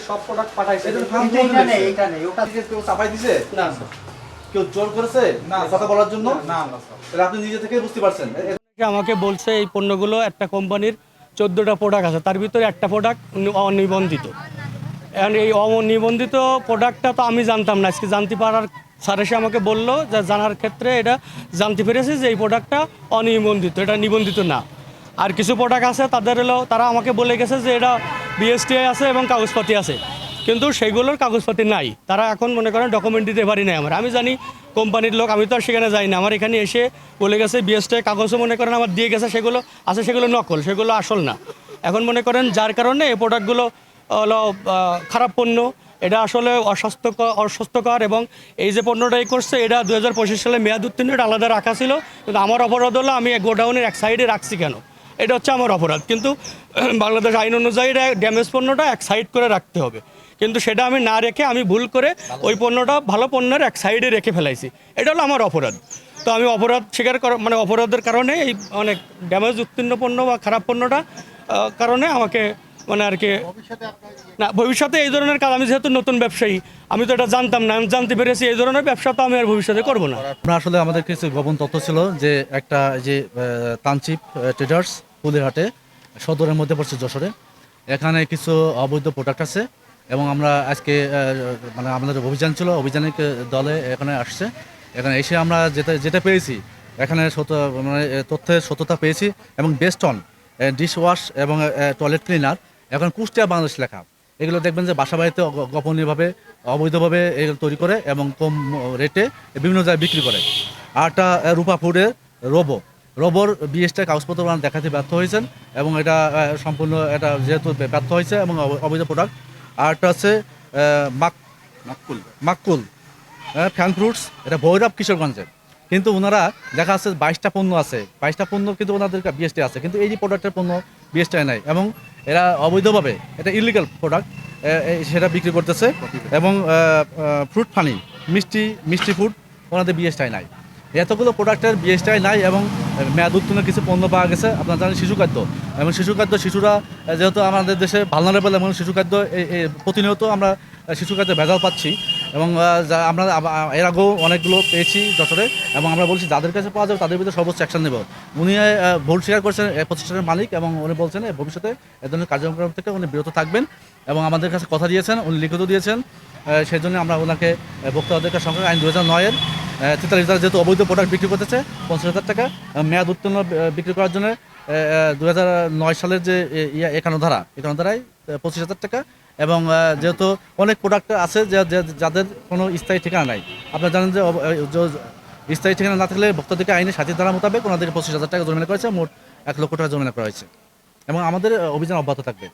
সব প্রোডাক্ট পাঠাইছে। এইটা নেই, ওটা থেকে কেউ চাপাই দিছে? না স্যার। কেউ জোর করেছে না কথা বলার জন্য? না না স্যার। তাহলে আপনি নিজে থেকে বুঝতে পারছেন? আমাকে বলছে এই পণ্যগুলো একটা কোম্পানির 14টা প্রোডাক্ট আছে, তার ভিতরে একটা প্রোডাক্ট অনিবন্ধিত। এখন এই অনিবন্ধিত প্রোডাক্টটা তো আমি জানতাম না, আজকে জানতে পারার স্যার এসে আমাকে বললো যে জানার ক্ষেত্রে এটা জানতে পেরেছি যে এই প্রোডাক্টটা অনিবন্ধিত, এটা নিবন্ধিত না। আর কিছু প্রোডাক্ট আছে তাদের হলো তারা আমাকে বলে গেছে যে এটা বিএসটিআই আছে এবং কাগজপাতি আছে, কিন্তু সেইগুলোর কাগজপাতি নাই। তারা এখন মনে করেন ডকুমেন্ট দিতে পারি নাই আমার। আমি জানি কোম্পানির লোক, আমি তো আর সেখানে যাই না। আমার এখানে এসে বলে গেছে বিএসটিআই কাগজও মনে করেন আমার দিয়ে গেছে, সেগুলো আছে, সেগুলো নকল, সেগুলো আসল না। এখন মনে করেন যার কারণে এই প্রোডাক্টগুলো হলো খারাপ পণ্য, এটা আসলে অস্বাস্থ্যকর। এবং এই যে পণ্যটা এই করছে এটা 2025 সালে মেয়াদ উত্তীর্ণ, এটা আলাদা রাখা ছিল, কিন্তু আমার অপরাধ হলো আমি গোডাউনের এক সাইডে রাখছি কেন, এটা হচ্ছে আমার অপরাধ। কিন্তু বাংলাদেশ আইন অনুযায়ী ড্যামেজ পণ্যটা এক সাইড করে রাখতে হবে, কিন্তু সেটা আমি না রেখে আমি ভুল করে ওই পণ্যটা ভালো পণ্যের এক সাইডে রেখে ফেলাইছি, এটা হলো আমার অপরাধ। তো আমি অপরাধ স্বীকার মানে অপরাধের কারণে এই অনেক ড্যামেজ উত্তীর্ণ পণ্য বা খারাপ পণ্যটা কারণে আমাকে মানে আর কি না, ভবিষ্যতে এই ধরনের কাজ, আমি যেহেতু নতুন ব্যবসায়ী, আমি তো এটা জানতাম না, আমি জানতে পেরেছি এই ধরনের ব্যবসা তো আমি আর ভবিষ্যতে করবো না। আমরা আসলে আমাদের কিছু গোপন তথ্য ছিল যে একটা যে তানচিপ ট্রেডার্স ফুলেরহাটে সদরের মধ্যে পড়ছে যশোরে, এখানে কিছু অবৈধ প্রোডাক্ট আছে এবং আমরা আজকে মানে আমাদের অভিযান ছিল, অভিযানিক দলে এখানে আসছে। এখানে এসে আমরা যেটা যেটা পেয়েছি এখানে মানে তথ্যের সত্যতা পেয়েছি এবং বেস্ট অন ডিশ ওয়াশ এবং টয়লেট ক্লিনার এখন কুষ্টিয়া বাংলাদেশ লেখা। এগুলো দেখবেন যে বাসা বাড়িতে গোপনীয়ভাবে অবৈধভাবে এগুলো তৈরি করে এবং কম রেটে বিভিন্ন জায়গায় বিক্রি করে। আরটা রূপা ফুডের রোবর বিএসটার কাগজপত্র দেখাতে ব্যর্থ হয়েছেন এবং এটা সম্পূর্ণ এটা যেহেতু ব্যর্থ হয়েছে এবং অবৈধ প্রোডাক্ট। আরটা আছে মাক্কুল ফ্যান ফ্রুটস, এটা ভৈরব কিশোরগঞ্জের, কিন্তু ওনারা দেখা যাচ্ছে 22টা পণ্য আছে, 22টা পণ্য কিন্তু ওনাদের বিএসটি আছে, কিন্তু এই যে প্রোডাক্টের পণ্য বিএসটি নাই এবং এরা অবৈধভাবে এটা ইলিগাল প্রোডাক্ট সেটা বিক্রি করতেছে। এবং ফ্রুট ফানি মিষ্টি ফুড ওনাদের বিএসটি নাই, এতগুলো প্রোডাক্টের বিএসটি নাই এবং মেয়াদ উত্তীর্ণ কিছু পণ্য পাওয়া গেছে। আপনারা জানেন শিশু খাদ্য এবং শিশুরা যেহেতু আমাদের দেশে ভালনারেবল এবং শিশু খাদ্য প্রতিনিয়ত আমরা শিশু খাদ্যে ভেজাল পাচ্ছি এবং আমরা এর আগেও অনেকগুলো পেয়েছি যশোরে এবং আমরা বলছি যাদের কাছে পাওয়া যাবে তাদের ভিতরে সর্বোচ্চ অ্যাকশন নেব। উনি ভুল স্বীকার করছেন প্রতিষ্ঠানের মালিক এবং উনি বলছেন ভবিষ্যতে এ ধরনের কার্যক্রম থেকে উনি বিরত থাকবেন এবং আমাদের কাছে কথা দিয়েছেন, উনি লিখিত দিয়েছেন। সেই জন্য আমরা ওনাকে ভোক্তা অধিকার সংরক্ষণ আইন 2009-এর 43 যেহেতু অবৈধ প্রোডাক্ট বিক্রি করতেছে 50,000 টাকা, মেয়াদ উত্তীর্ণ বিক্রি করার জন্য 2009 সালের যে 51 ধারায় 25,000 টাকা। এবং যেহেতু অনেক প্রোডাক্ট আছে যাদের কোনো স্থায়ী ঠিকানা নাই, আপনারা জানেন যে স্থায়ী ঠিকানা না থাকলে ভোক্তাধিকার আইনে 7 ধারা মোতাবেক ওনাদেরকে 25,000 টাকা জরিমানা করেছে, মোট 1 লক্ষ টাকা জরিমানা করা হয়েছে এবং আমাদের অভিযান অব্যাহত থাকবে।